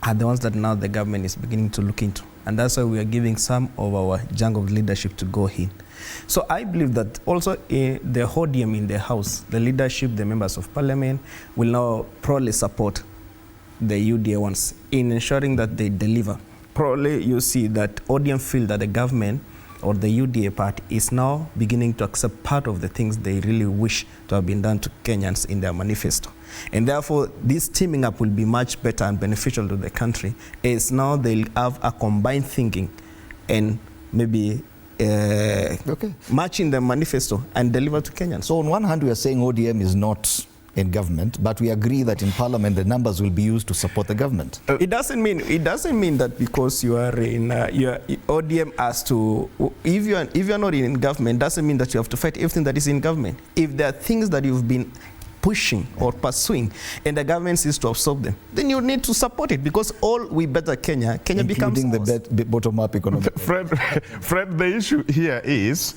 are the ones that now the government is beginning to look into. And that's why we are giving some of our young of leadership to go in. So I believe that also the ODM in the House, the leadership, the members of parliament, will now probably support the UDA ones in ensuring that they deliver. Probably you see that ODM feel that the government or the UDA party is now beginning to accept part of the things they really wish to have been done to Kenyans in their manifesto. And therefore, this teaming up will be much better and beneficial to the country, as now they'll have a combined thinking and maybe matching the manifesto and deliver to Kenyans. So on one hand, we are saying ODM is not in government, but we agree that in parliament the numbers will be used to support the government. It doesn't mean that because you are in your ODM as to if you are not in government, doesn't mean that you have to fight everything that is in government. If there are things that you've been pushing or pursuing and the government sees to absorb them, then you need to support it, because all we better Kenya becomes the bottom-up economy. Fred, the issue here is,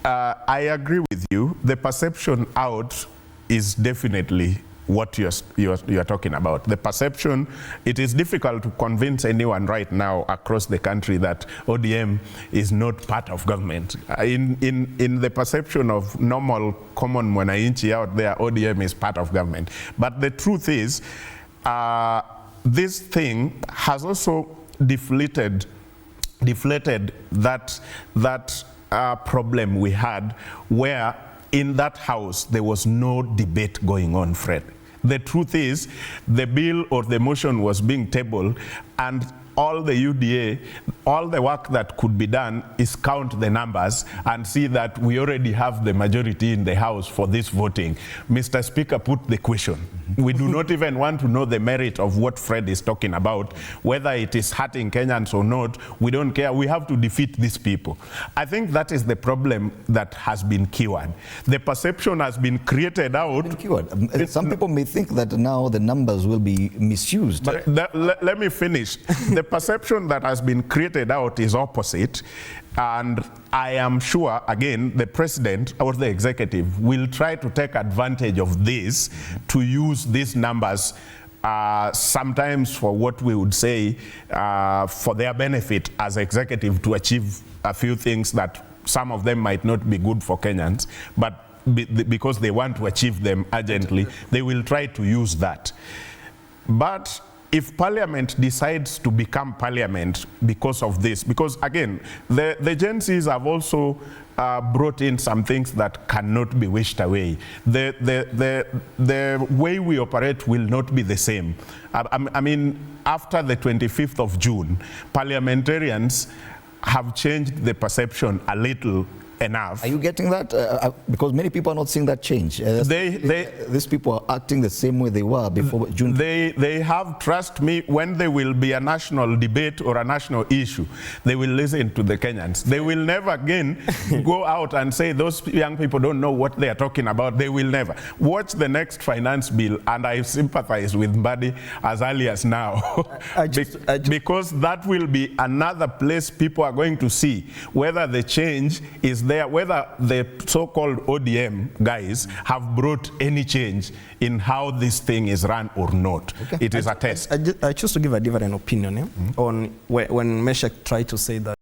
I agree with you, the perception out is definitely what you are talking about. The perception, it is difficult to convince anyone right now across the country that ODM is not part of government. In the perception of normal common mwananchi out there, ODM is part of government. But the truth is, this thing has also deflated that problem we had, where in that house there was no debate going on, Fred. The truth is, the bill or the motion was being tabled, and all the UDA, all the work that could be done is count the numbers and see that we already have the majority in the House for this voting. Mr. Speaker put the question. We do not even want to know the merit of what Fred is talking about, whether it is hurting Kenyans or not. We don't care. We have to defeat these people. I think that is the problem that has been cured. The perception has been created out. Some people may think that now the numbers will be misused. But let me finish. The perception that has been created out is opposite, and I am sure, again, the president or the executive will try to take advantage of this to use these numbers sometimes for what we would say for their benefit as executive, to achieve a few things that some of them might not be good for Kenyans, but because they want to achieve them urgently, they will try to use that. But if Parliament decides to become Parliament because of this, because again, the Gen Zs have also brought in some things that cannot be wished away. The way we operate will not be the same. I mean, after the 25th of June, parliamentarians have changed the perception a little enough. Are you getting that? Because many people are not seeing that change. These people are acting the same way they were before June. They have, trust me, when there will be a national debate or a national issue, they will listen to the Kenyans. They will never again go out and say those young people don't know what they are talking about. They will never. Watch the next finance bill, and I sympathize with Mbadi as early as now. Because that will be another place people are going to see whether the change is there, whether the so-called ODM guys have brought any change in how this thing is run or not. Okay. It is a test. I choose to give a different opinion on when Meshach tried to say that